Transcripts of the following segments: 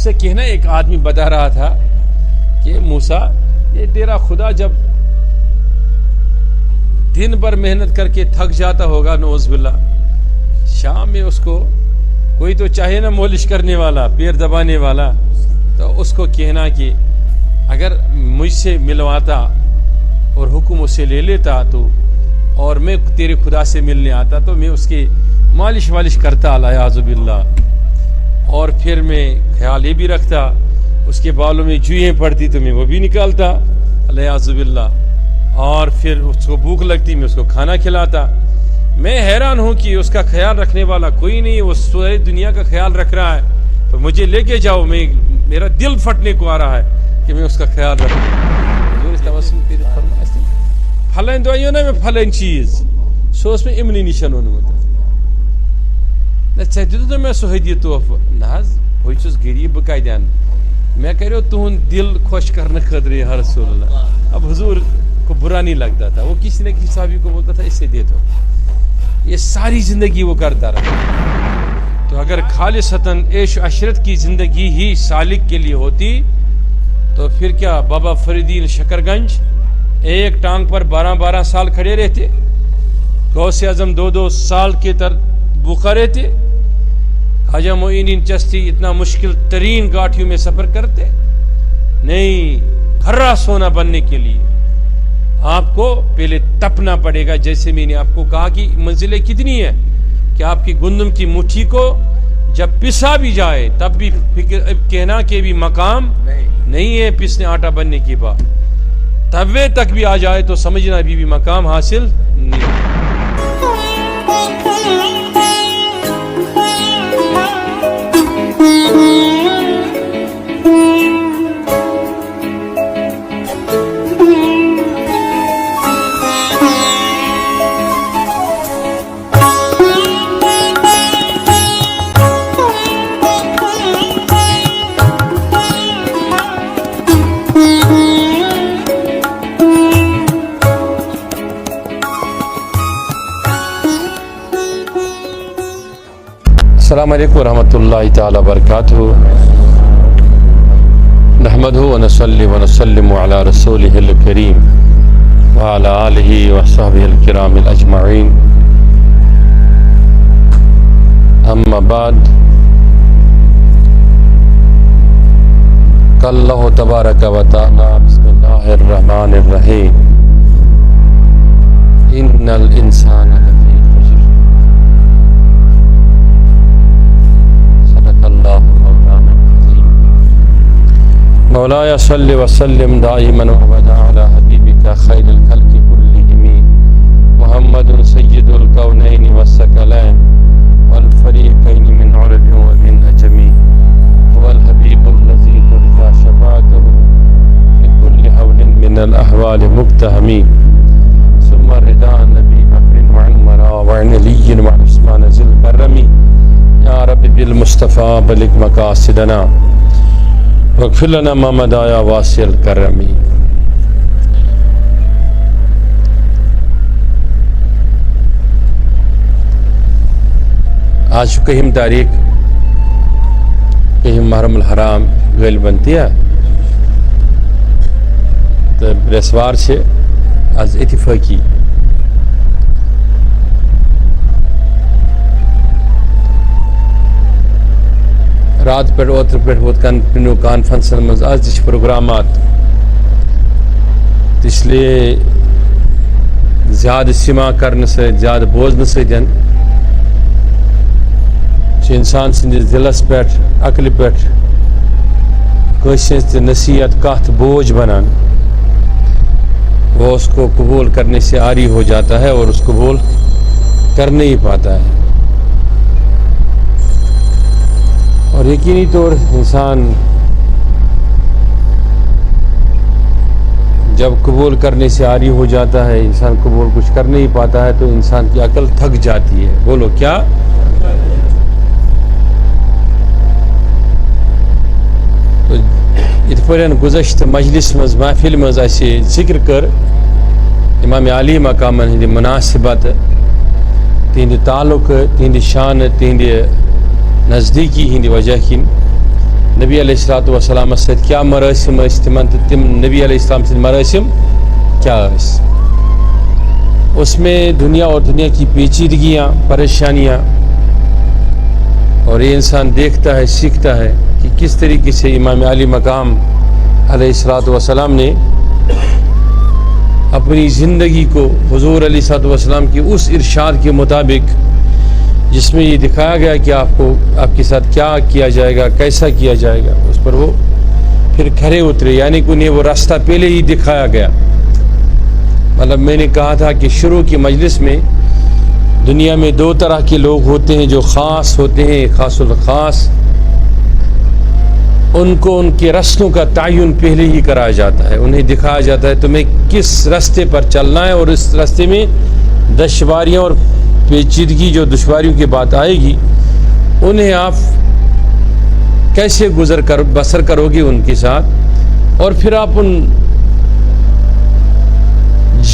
سے کہنا ایک آدمی بتا رہا تھا کہ موسیٰ یہ تیرا خدا جب دن بھر محنت کر کے تھک جاتا ہوگا نعوذ باللہ، شام میں اس کو کوئی تو چاہے نا مولش کرنے والا، پیر دبانے والا، تو اس کو کہنا کہ اگر مجھ سے ملواتا اور حکم اس سے لے لیتا تو اور میں تیرے خدا سے ملنے آتا تو میں اس کی مالش والش کرتا الیاذ باللہ، اور پھر میں خیال یہ بھی رکھتا اس کے بالوں میں جوئیں پڑتی تو میں وہ بھی نکالتا الیاذ باللہ، اور پھر اس کو بھوک لگتی میں اس کو کھانا کھلاتا۔ میں حیران ہوں کہ اس کا خیال رکھنے والا کوئی نہیں، وہ ساری دنیا کا خیال رکھ رہا ہے، تو مجھے لے کے جاؤ، میرا دل پھٹنے کو آ رہا ہے کہ میں اس کا خیال رکھوں۔ پھلن دو نا میں پھلن چیز سو اس میں امنی نشان اونمت ژے دِتُتھ مےٚ سُہ ہدیہ تحفہٕ نہ حظ بہٕ چھُس غریٖب بہٕ کتہِ انہٕ مےٚ کریو تُہُنٛد دل خوش کرنے خٲطرٕ یا رسول اللہ۔ اب حضور کو برا نہیں لگتا تھا، وہ کسی نہ کسی صحابی کو بولتا تھا اسے دے دو، یہ ساری زندگی وہ کرتا رہا۔ تو اگر خالصتاً عیش و عشرت کی زندگی ہی سالک کے لیے ہوتی تو پھر کیا بابا فریدین شکر گنج ایک ٹانگ پر 12 سال کھڑے رہتے، غوث اعظم 2 سال کے بھوکا رہتے، خواجہ معین الدین چشتی اتنا مشکل ترین گاٹھیوں میں سفر کرتے؟ نہیں، ہرا سونا بننے کے لیے آپ کو پہلے تپنا پڑے گا، جیسے میں نے آپ کو کہا کہ منزلیں کتنی ہیں کہ آپ کی گندم کی مٹھی کو جب پسا بھی جائے تب بھی کہنا کہ بھی مقام نہیں ہے پسنے آٹا بننے کی بات، توے تک بھی آ جائے تو سمجھنا ابھی بھی مقام حاصل نہیں۔ السلام علیکم ورحمۃ اللہ تعالی وبرکاتہ۔ نحمدہ ونصلی ونسلم علی رسولہ الکریم وعلی آلہ وصحبہ الکرام الاجمعین، اما بعد۔ قال اللہ تبارک و تعالی بسم اللہ الرحمن الرحیم، ان الانسان لفی خسر، صدق اللہ مولانا العظیم۔ مولایا صلی وسلم دائما وابدا علی حبیبک خیر الخلق کلہم، محمد سید الکونین والثقلین والفریقین من عرب ومن عجم، هو الحبیب الذی ترجى شفاعته لكل حول من الاحوال مقتحم، ثم رضا نبی بکر وعمر وعن علی وعن عثمان ذی الکرم، یا رب بالمصطفیٰ بلغ مقاصدنا واغفر لنا ما مضى یا واسع الکرم۔ آج کہم تاریخ کہم محرم الحرام غالباً تیا تو برسوار سے از اتفاقی رات پہ اوتر پہ ووت کنٹینیو کانفرنسن مز آج تش پروگرامات، اس لیے زیادہ سما کرنے سے زیادہ بوزن ستین انسان سندس دلس پہ عقل پہ کس نصیحت کت بوجھ بنان، وہ اس کو قبول کرنے سے عاری ہو جاتا ہے اور اس کو قبول کر نہیں پاتا ہے۔ اور یقینی طور انسان جب قبول کرنے سے عاری ہو جاتا ہے، انسان قبول کچھ کر نہیں پاتا ہے تو انسان کی عقل تھک جاتی ہے۔ بولو کیا؟ ات پٲٹھۍ گزشتہ مجلس مز محفل مز اَسہِ ذکر کر امام عالی مقامن ہندِ مناسبت، تہندِ تعلق، تہندِ شان، تہندِ نزدیکی ہندِ وجہ کن نبی علیہ الصلوۃ والسلام سۭتۍ کیٛاہ مرٲسِم ٲسۍ تِمن تہٕ تِم نبی علیہ السلام سٕنٛدۍ مرٲسِم کیا ٲسۍ. اس میں دنیا اور دنیا کی پیچیدگیاں، پریشانیاں، اور یہ انسان دیکھتا ہے، سیکھتا ہے کہ کس طریقے سے امام علی مقام علیہ الصلوۃ والسلام نے اپنی زندگی کو حضور علیہ الصلوۃ والسلام کی اس ارشاد کے مطابق، جس میں یہ دکھایا گیا کہ آپ کے ساتھ کیا کیا جائے گا، کیسا کیا جائے گا، اس پر وہ پھر کھڑے اترے. یعنی کہ انہیں وہ راستہ پہلے ہی دکھایا گیا. مطلب میں نے کہا تھا کہ شروع کی مجلس میں دنیا میں دو طرح کے لوگ ہوتے ہیں جو خاص ہوتے ہیں، خاص الخاص. ان کو ان کے رستوں کا تعین پہلے ہی کرایا جاتا ہے، انہیں دکھایا جاتا ہے تمہیں کس راستے پر چلنا ہے، اور اس راستے میں دشواریاں اور پیچیدگی جو دشواریوں کی بات آئے گی انہیں آپ کیسے بسر کرو گے ان کے ساتھ، اور پھر آپ ان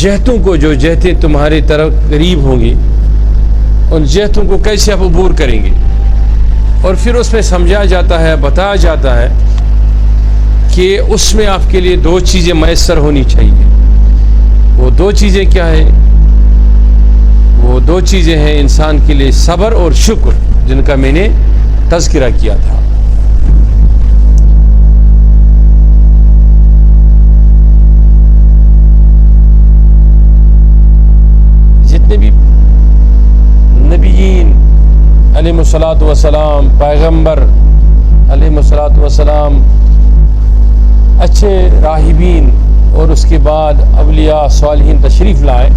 جہتوں کو، جو جہتیں تمہارے طرف قریب ہوں گی، ان جہتوں کو کیسے آپ عبور کریں گے. اور پھر اس میں سمجھایا جاتا ہے، بتایا جاتا ہے کہ اس میں آپ کے لیے دو چیزیں میسر ہونی چاہیے. وہ دو چیزیں کیا ہیں؟ وہ دو چیزیں ہیں انسان کے لیے صبر اور شکر، جن کا میں نے تذکرہ کیا تھا. جتنے بھی نبیین علیہ الصلوۃ والسلام، پیغمبر علیہ الصلوۃ والسلام، اچھے راہبین اور اس کے بعد اولیاء صالحین تشریف لائے،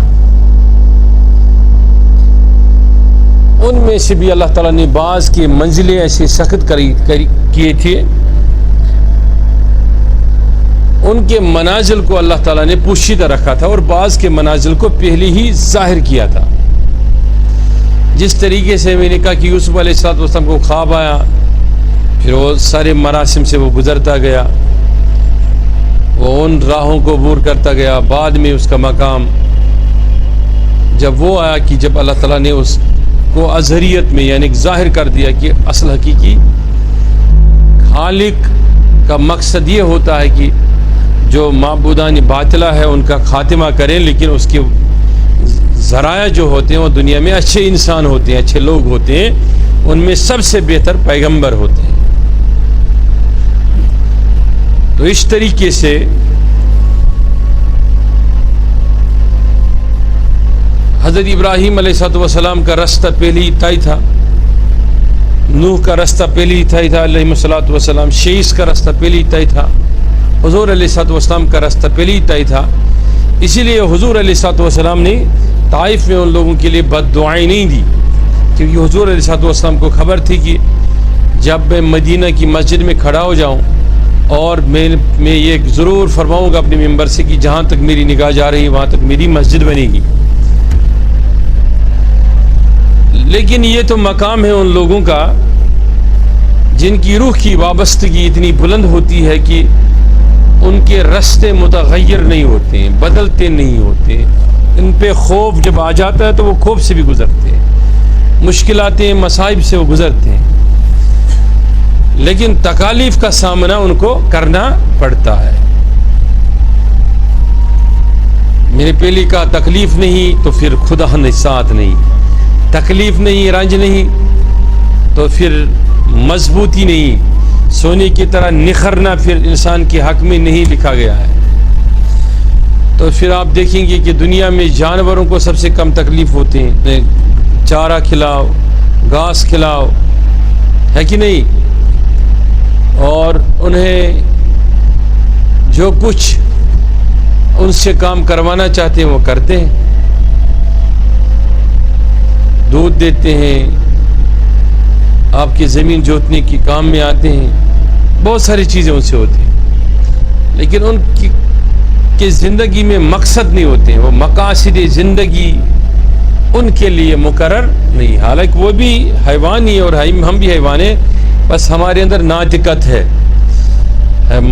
ان میں سے بھی اللہ تعالیٰ نے بعض کی منزلیں ایسے سخت کیے تھے، ان کے منازل کو اللہ تعالیٰ نے پوشیدہ رکھا تھا، اور بعض کے منازل کو پہلے ہی ظاہر کیا تھا. جس طریقے سے میں نے کہا کہ یوسف علیہ السلام کو خواب آیا، پھر وہ سارے مراسم سے وہ گزرتا گیا، وہ ان راہوں کو عبور کرتا گیا. بعد میں اس کا مقام جب وہ آیا کہ جب اللہ تعالیٰ نے اس کو اظہریت میں یعنی ظاہر کر دیا کہ اصل حقیقی خالق کا مقصد یہ ہوتا ہے کہ جو معبودان باطلہ ہے ان کا خاتمہ کریں، لیکن اس کے ذرائع جو ہوتے ہیں وہ دنیا میں اچھے انسان ہوتے ہیں، اچھے لوگ ہوتے ہیں، ان میں سب سے بہتر پیغمبر ہوتے ہیں. تو اس طریقے سے حضرت ابراہیم علیہ السلام کا راستہ پہلے ہی طے تھا، نوح کا راستہ پہلے ہی طے تھا علیہ السلام، شیس کا راستہ پہلے ہی طے تھا، حضور علیہ السلام کا راستہ پہلے ہی طے تھا. اسی لیے حضور علیہ السلام نے طائف میں ان لوگوں کے لیے بد دعائیں نہیں دی، کیونکہ حضور علیہ السلام کو خبر تھی کہ جب میں مدینہ کی مسجد میں کھڑا ہو جاؤں اور میں یہ ضرور فرماؤں گا اپنے ممبر سے کہ جہاں تک میری نگاہ جا رہی وہاں تک میری مسجد بنے گی. لیکن یہ تو مقام ہے ان لوگوں کا جن کی روح کی وابستگی اتنی بلند ہوتی ہے کہ ان کے راستے متغیر نہیں ہوتے ہیں، بدلتے نہیں ہوتے. ان پہ خوف جب آ جاتا ہے تو وہ خوف سے بھی گزرتے ہیں، مشکلاتیں مصائب سے وہ گزرتے ہیں، لیکن تکالیف کا سامنا ان کو کرنا پڑتا ہے. میں نے پہلے کہا تکلیف نہیں تو پھر خدا نے ساتھ نہیں، تکلیف نہیں، رنج نہیں تو پھر مضبوطی نہیں، سونے کی طرح نکھرنا پھر انسان کے حق میں نہیں لکھا گیا ہے. تو پھر آپ دیکھیں گے کہ دنیا میں جانوروں کو سب سے کم تکلیف ہوتے ہیں، چارہ کھلاؤ، گھاس کھلاؤ، ہے کہ نہیں، اور انہیں جو کچھ ان سے کام کروانا چاہتے ہیں وہ کرتے ہیں، دودھ دیتے ہیں، آپ کی زمین جوتنے کی کام میں آتے ہیں، بہت ساری چیزیں ان سے ہوتی ہیں، لیکن ان کی زندگی میں مقصد نہیں ہوتے ہیں، وہ مقاصد زندگی ان کے لیے مقرر نہیں. حالانکہ وہ بھی حیوان ہی اور ہم بھی حیوان ہیں، بس ہمارے اندر ناطقت ہے،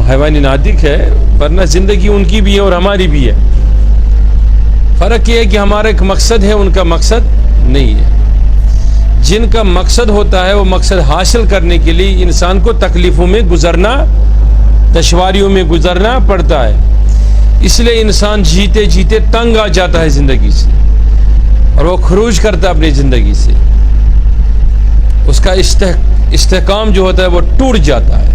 حیوانی ناطق ہے، ورنہ زندگی ان کی بھی ہے اور ہماری بھی ہے. فرق یہ ہے کہ ہمارا ایک مقصد ہے، ان کا مقصد نہیں ہے. جن کا مقصد ہوتا ہے وہ مقصد حاصل کرنے کے لیے انسان کو تکلیفوں میں گزرنا، دشواریوں میں گزرنا پڑتا ہے. اس لیے انسان جیتے جیتے تنگ آ جاتا ہے زندگی سے، اور وہ خروج کرتا ہے اپنی زندگی سے. اس کا استحکام جو ہوتا ہے وہ ٹوٹ جاتا ہے،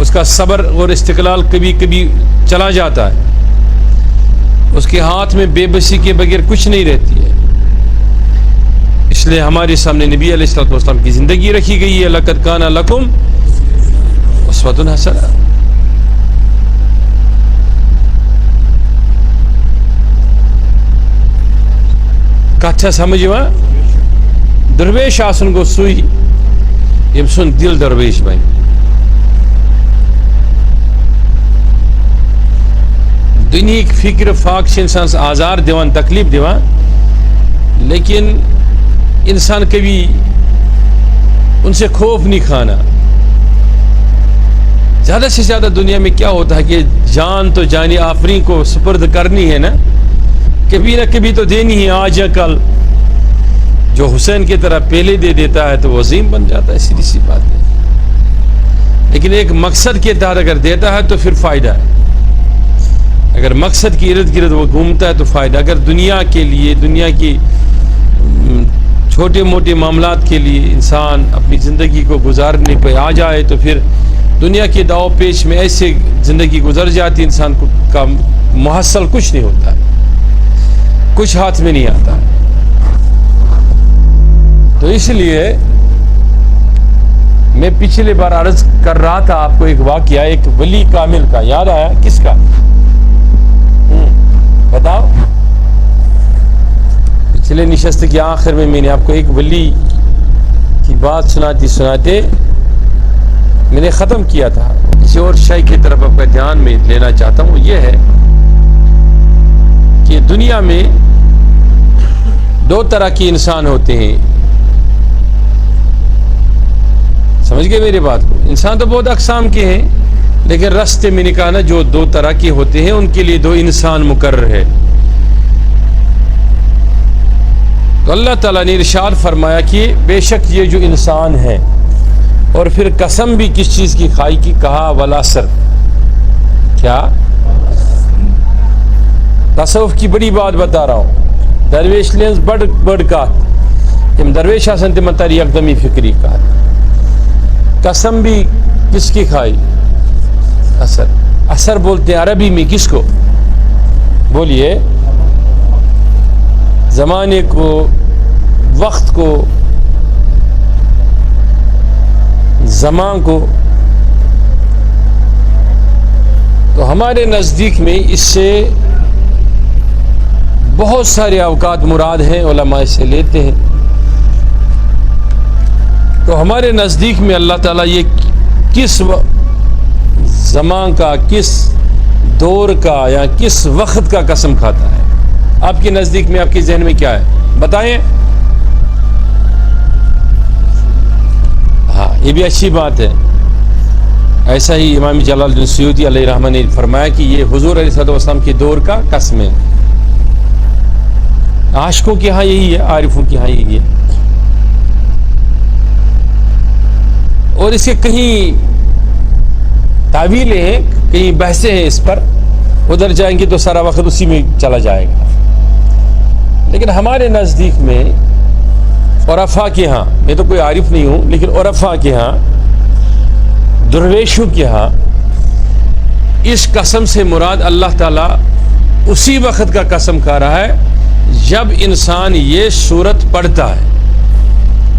اس کا صبر اور استقلال کبھی کبھی چلا جاتا ہے، اس کے ہاتھ میں بے بسی کے بغیر کچھ نہیں رہتی ہے. اس لیے ہمارے سامنے نبی علیہ الصلوۃ والسلام کی زندگی رکھی گئی ہے. لقد کان لکم اسوۃ حسنہ. کتھا سمجھوا درویش آسن گو سوئی یم سن دل درویش بن. دنیا کی فکر فاق سے انسان آزار دیوان، تکلیف دیوان، لیکن انسان کبھی ان سے خوف نہیں کھانا. زیادہ سے زیادہ دنیا میں کیا ہوتا ہے کہ جان تو جانی آفرین کو سپرد کرنی ہے نا، کبھی نہ کبھی تو دینی ہے، آج یا کل. جو حسین کی طرح پہلے دے دیتا ہے تو وہ عظیم بن جاتا ہے، سیدھی سی بات ہے. لیکن ایک مقصد کے تحت اگر دیتا ہے تو پھر فائدہ ہے. اگر مقصد کی ارد گرد وہ گھومتا ہے تو فائدہ. اگر دنیا کے لیے، دنیا کی چھوٹے موٹے معاملات کے لیے انسان اپنی زندگی کو گزارنے پہ آ جائے تو پھر دنیا کے داؤ پیش میں ایسے زندگی گزر جاتی، انسان کا محصل کچھ نہیں ہوتا ہے، کچھ ہاتھ میں نہیں آتا. تو اس لیے میں پچھلے بار عرض کر رہا تھا آپ کو ایک واقعہ، ایک ولی کامل کا. یاد آیا کس کا؟ بتاؤ. پچھلے نشست کے آخر میں نے آپ کو ایک ولی کی بات سناتے میں نے ختم کیا تھا. کسی اور شے کی طرف آپ کا دھیان میں لینا چاہتا ہوں. یہ ہے کہ دنیا میں دو طرح کے انسان ہوتے ہیں. سمجھ گئے میری بات کو؟ انسان تو بہت اقسام کے ہیں، لیکن رستے میں نے کہا نا جو دو طرح کے ہوتے ہیں ان کے لیے دو انسان مقرر ہے. تو اللہ تعالیٰ نے ارشاد فرمایا کہ بے شک یہ جو انسان ہے، اور پھر قسم بھی کس چیز کی کھائی کی کہا، والعصر. کیا؟ تصوف کی بڑی بات بتا رہا ہوں. درویش لینز بڑ کا تم درویش آسن تم تاری اقدمی فکری کا. قسم بھی کس کی کھائی؟ اثر. اثر بولتے ہیں عربی میں کس کو؟ بولیے. زمانے کو، وقت کو، زمان کو. تو ہمارے نزدیک میں اس سے بہت سارے اوقات مراد ہیں، علماء اس سے لیتے ہیں. تو ہمارے نزدیک میں اللہ تعالیٰ یہ کس زمان کا، کس دور کا یا کس وقت کا قسم کھاتا ہے؟ آپ کے نزدیک میں، آپ کے ذہن میں کیا ہے؟ بتائیں. ہاں، یہ بھی اچھی بات ہے. ایسا ہی امام جلال الدین سیوطی علیہ رحمہ نے فرمایا کہ یہ حضور علیہ السلام کے دور کا قسم ہے. عاشقوں کے ہاں یہی ہے، عارفوں کے ہاں یہی ہے. اور اس کے کہیں تعویلیں ہیں، کہیں بحثیں ہیں اس پر. ادھر جائیں گے تو سارا وقت اسی میں چلا جائے گا. لیکن ہمارے نزدیک میں عرفاء کے ہاں، میں تو کوئی عارف نہیں ہوں، لیکن عرفاء کے ہاں، درویشوں کے ہاں، اس قسم سے مراد اللہ تعالیٰ اسی وقت کا قسم کھا رہا ہے جب انسان یہ صورت پڑھتا ہے،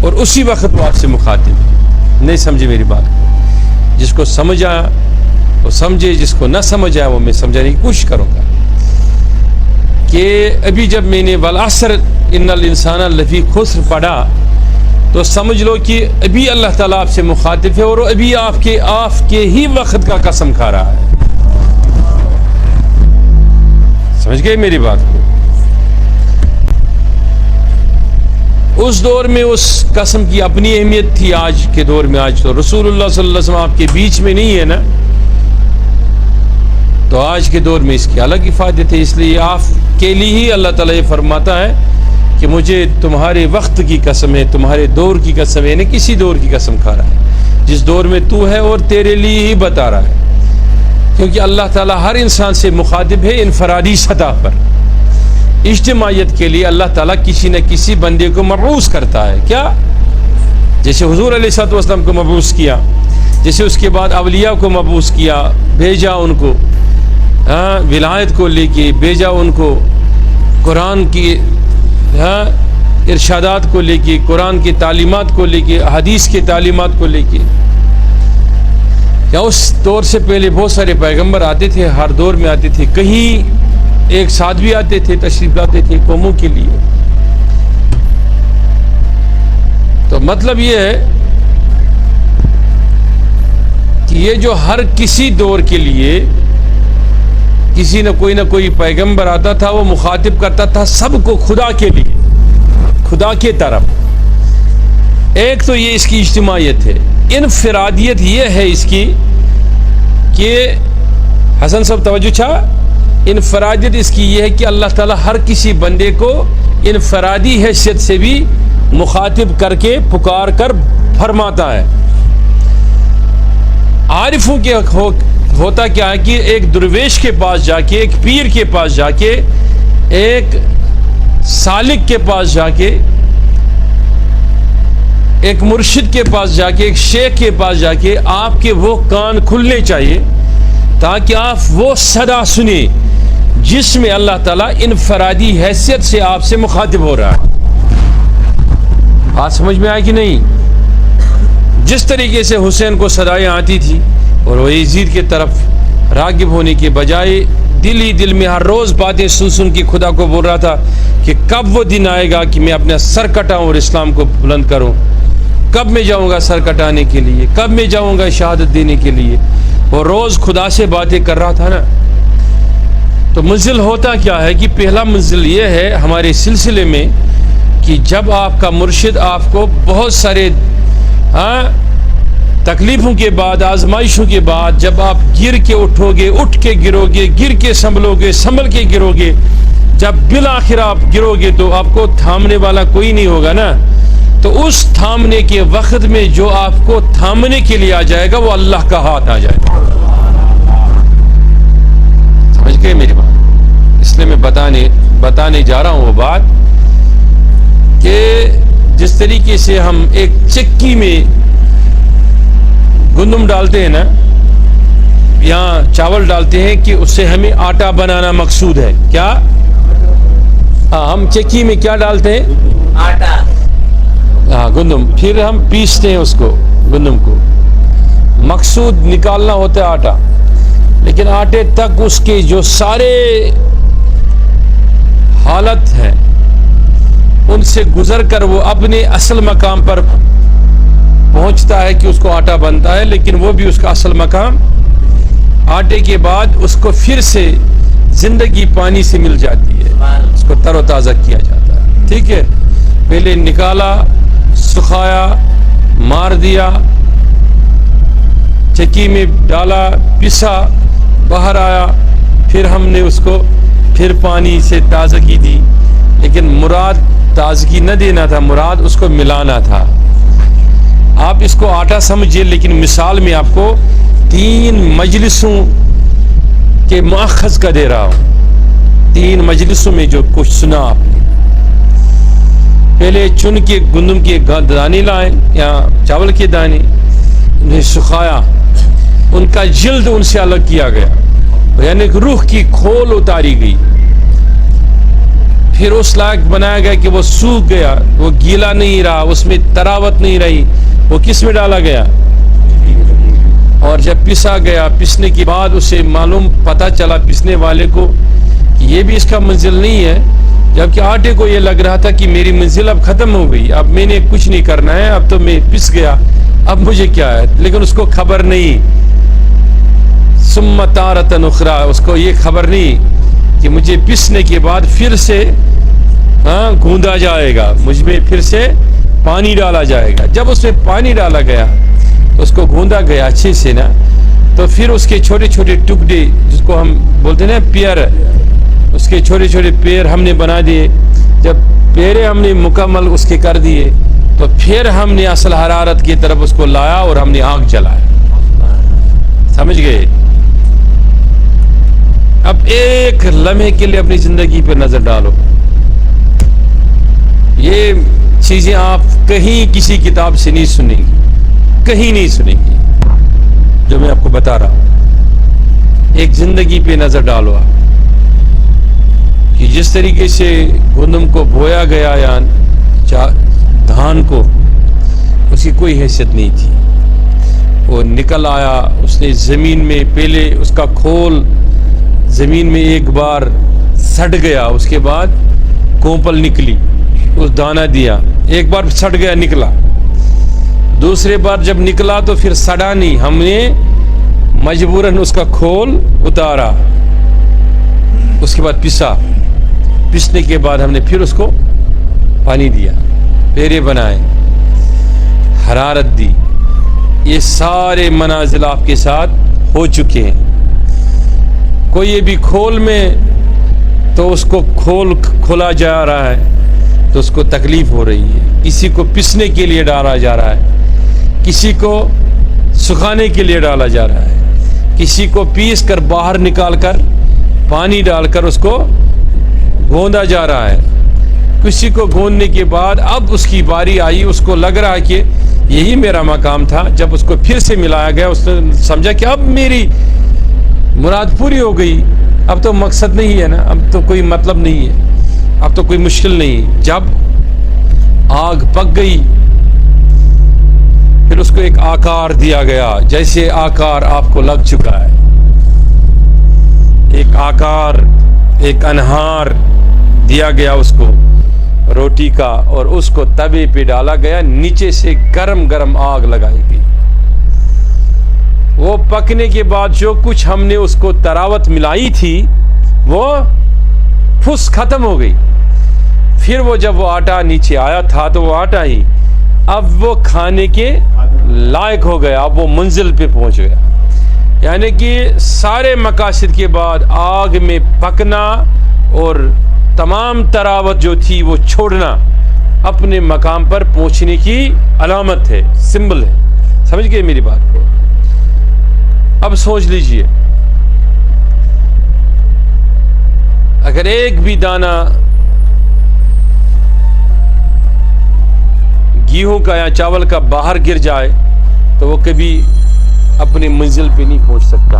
اور اسی وقت وہ آپ سے مخاطب ہے. نہیں سمجھے میری بات کو؟ جس کو سمجھا وہ سمجھے، جس کو نہ سمجھ آیا وہ میں سمجھانے کی کوشش کروں گا. کہ ابھی جب میں نے والعصر ان الانسان لفی خسر پڑھا تو سمجھ لو کہ ابھی اللہ تعالیٰ آپ سے مخاطب ہے، اور ابھی آپ کے ہی وقت کا قسم کھا رہا ہے. سمجھ گئے میری بات کو؟ اس دور میں اس قسم کی اپنی اہمیت تھی. آج کے دور میں، آج تو رسول اللہ صلی اللہ علیہ وسلم آپ کے بیچ میں نہیں ہے نا، تو آج کے دور میں اس کی الگ افادت ہے. اس لیے آپ کے لیے ہی اللہ تعالیٰ یہ فرماتا ہے کہ کہ مجھے تمہارے وقت کی قسم ہے، تمہارے دور کی قسم ہے، یعنی کسی دور کی قسم کھا رہا ہے جس دور میں تو ہے اور تیرے لیے ہی بتا رہا ہے، کیونکہ اللہ تعالیٰ ہر انسان سے مخاطب ہے انفرادی سطح پر۔ اجتماعیت کے لیے اللہ تعالیٰ کسی نہ کسی بندے کو مبعوث کرتا ہے، کیا؟ جیسے حضور علیہ الصلوۃ والسلام کو مبعوث کیا، جیسے اس کے بعد اولیاء کو مبعوث کیا، بھیجا ان کو ولایت کو لے کے، بھیجا ان کو قرآن کی ارشادات کو لے کے، قرآن کی تعلیمات کو لے کے، حدیث کی تعلیمات کو لے کے۔ کیا اس دور سے پہلے بہت سارے پیغمبر آتے تھے، ہر دور میں آتے تھے، کہیں ایک ساتھ بھی آتے تھے، تشریف لاتے تھے قوموں کے لیے۔ تو مطلب یہ ہے کہ یہ جو ہر کسی دور کے لیے کسی نہ کوئی پیغمبر آتا تھا، وہ مخاطب کرتا تھا سب کو خدا کے لیے، خدا کے طرف۔ ایک تو یہ اس کی اجتماعیت ہے۔ انفرادیت یہ ہے اس کی کہ حسن صاحب توجہ چاہ، انفرادیت اس کی یہ ہے کہ اللہ تعالیٰ ہر کسی بندے کو انفرادی حیثیت سے بھی مخاطب کر کے پکار کر فرماتا ہے۔ عارفوں کے ہوتا کیا ہے کہ ایک درویش کے پاس جا کے، ایک پیر کے پاس جا کے، ایک سالک کے پاس جا کے، ایک مرشد کے پاس جا کے، ایک شیخ کے پاس جا کے آپ کے وہ کان کھلنے چاہیے تاکہ آپ وہ صدا سنیں جس میں اللہ تعالیٰ انفرادی حیثیت سے آپ سے مخاطب ہو رہا ہے۔ بات سمجھ میں آئی کہ نہیں؟ جس طریقے سے حسین کو صدائیں آتی تھی اور وہ یزید کے طرف راغب ہونے کے بجائے دل ہی دل میں ہر روز باتیں سن سن کے خدا کو بول رہا تھا کہ کب وہ دن آئے گا کہ میں اپنا سر کٹاؤں اور اسلام کو بلند کروں، کب میں جاؤں گا سر کٹانے کے لیے، کب میں جاؤں گا شہادت دینے کے لیے، وہ روز خدا سے باتیں کر رہا تھا نا۔ تو منزل ہوتا کیا ہے کہ پہلا منزل یہ ہے ہمارے سلسلے میں کہ جب آپ کا مرشد آپ کو بہت سارے تکلیفوں کے بعد، آزمائشوں کے بعد، جب آپ گر کے اٹھو گے، اٹھ کے گرو گے، گر کے سنبھلو گے، سنبھل کے گرو گے، جب بالآخر آپ گرو گے تو آپ کو تھامنے والا کوئی نہیں ہوگا نا۔ تو اس تھامنے کے وقت میں جو آپ کو تھامنے کے لیے آ جائے گا وہ اللہ کا ہاتھ آ جائے گا۔ سمجھ گئے میری بات؟ اس لیے میں بتانے جا رہا ہوں وہ بات کہ جس طریقے سے ہم ایک چکی میں گندم ڈالتے ہیں نا یا چاول ڈالتے ہیں کہ اس سے ہمیں آٹا بنانا مقصود ہے، کیا؟ ہاں، ہم چکی میں کیا ڈالتے ہیں؟ آٹا، ہاں گندم، پھر ہم پیستے ہیں اس کو، گندم کو، مقصود نکالنا ہوتا ہے آٹا، لیکن آٹے تک اس کے جو سارے حالت ہیں ان سے گزر کر وہ اپنے اصل مقام پر پہنچتا ہے کہ اس کو آٹا بنتا ہے، لیکن وہ بھی اس کا اصل مقام آٹے کے بعد اس کو پھر سے زندگی پانی سے مل جاتی ہے، اس کو تر و تازہ کیا جاتا ہے۔ ٹھیک ہے، پہلے نکالا، سکھایا، مار دیا، چکی میں ڈالا، پسا، باہر آیا، پھر ہم نے اس کو پھر پانی سے تازگی دی، لیکن مراد تازگی نہ دینا تھا، مراد اس کو ملانا تھا۔ آپ اس کو آٹا سمجھیے، لیکن مثال میں آپ کو 3 مجلسوں کے ماخذ کا دے رہا ہوں، 3 مجلسوں میں جو کچھ سنا آپ نے۔ پہلے چن کے گندم کے دانے لائے یا چاول کے دانے، انہیں سکھایا، ان کا جلد ان سے الگ کیا گیا، یعنی روح کی کھول اتاری گئی، پھر اس لائق بنایا گیا کہ وہ سوکھ گیا، وہ گیلا نہیں رہا، اس میں تراوت نہیں رہی، وہ کس میں ڈالا گیا؟ اور جب پسا گیا، پسنے کے بعد اسے معلوم پتہ چلا پسنے والے کو کہ یہ بھی اس کا منزل نہیں ہے، جبکہ آٹے کو یہ لگ رہا تھا کہ میری منزل اب ختم ہو گئی، اب میں نے کچھ نہیں کرنا ہے، اب تو میں پس گیا، اب مجھے کیا ہے، لیکن اس کو خبر نہیں، ثم تارۃ اخری، اس کو یہ خبر نہیں کہ مجھے پسنے کے بعد پھر سے گوندا جائے گا، مجھ میں پھر سے پانی ڈالا جائے گا۔ جب اس میں پانی ڈالا گیا، اس کو گوندا گیا اچھے سے نا، تو پھر اس کے چھوٹے چھوٹے ٹکڑے، جس کو ہم بولتے ہیں نا پیئر، اس کے چھوٹے چھوٹے پیر ہم نے بنا دیے۔ جب پیرے ہم نے مکمل اس کے کر دیے تو پھر ہم نے اصل حرارت کی طرف اس کو لایا اور ہم نے آگ جلایا. سمجھ گئے؟ اب ایک لمحے کے لیے اپنی زندگی پہ نظر ڈالو. یہ چیزیں آپ کہیں کسی کتاب سے نہیں سنیں گی, کہیں نہیں سنیں گی جو میں آپ کو بتا رہا ہوں. ایک زندگی پہ نظر ڈالو آپ کہ جس طریقے سے گندم کو بویا گیا یا دھان کو, اس کی کوئی حیثیت نہیں تھی. وہ نکل آیا, اس نے زمین میں پہلے اس کا کھول زمین میں ایک بار سڑ گیا, اس کے بعد کوپل نکلی, اس دانہ دیا, ایک بار سڑ گیا نکلا, دوسرے بار جب نکلا تو پھر سڑا نہیں, ہم نے مجبوراً اس کا کھول اتارا, اس کے بعد پسا, پسنے کے بعد ہم نے پھر اس کو پانی دیا, پیرے بنائے, حرارت دی. یہ سارے منازل آپ کے ساتھ ہو چکے ہیں. کوئی یہ بھی کھول میں تو اس کو کھول کھولا جا رہا ہے تو اس کو تکلیف ہو رہی ہے, کسی کو پسنے کے لیے ڈالا جا رہا ہے, کسی کو سکھانے کے لیے ڈالا جا رہا ہے, کسی کو پیس کر باہر نکال کر پانی ڈال کر اس کو گوندا جا رہا ہے, کسی کو گوندنے کے بعد اب اس کی باری آئی, اس کو لگ رہا کہ یہی میرا مقام تھا. جب اس کو پھر سے ملایا گیا اس نے سمجھا کہ اب میری مراد پوری ہو گئی, اب تو مقصد نہیں ہے نا, اب تو کوئی مطلب نہیں ہے, اب تو کوئی مشکل نہیں. جب آگ پک گئی پھر اس کو ایک آکار دیا گیا, جیسے آکار آپ کو لگ چکا ہے, ایک آکار, ایک انہار دیا گیا اس کو روٹی کا, اور اس کو توے پہ ڈالا گیا, نیچے سے گرم گرم آگ لگائی گئی. وہ پکنے کے بعد جو کچھ ہم نے اس کو تراوت ملائی تھی وہ پھس ختم ہو گئی. پھر وہ جب وہ آٹا نیچے آیا تھا تو وہ آٹا ہی اب وہ کھانے کے لائق ہو گیا, اب وہ منزل پہ پہنچ گیا. یعنی کہ سارے مقاصد کے بعد آگ میں پکنا اور تمام تراوت جو تھی وہ چھوڑنا اپنے مقام پر پہنچنے کی علامت ہے, سمبل ہے. سمجھ گئے میری بات کو؟ اب سوچ لیجئے, اگر ایک بھی دانہ گیہوں کا یا چاول کا باہر گر جائے تو وہ کبھی اپنی منزل پہ نہیں پہنچ سکتا.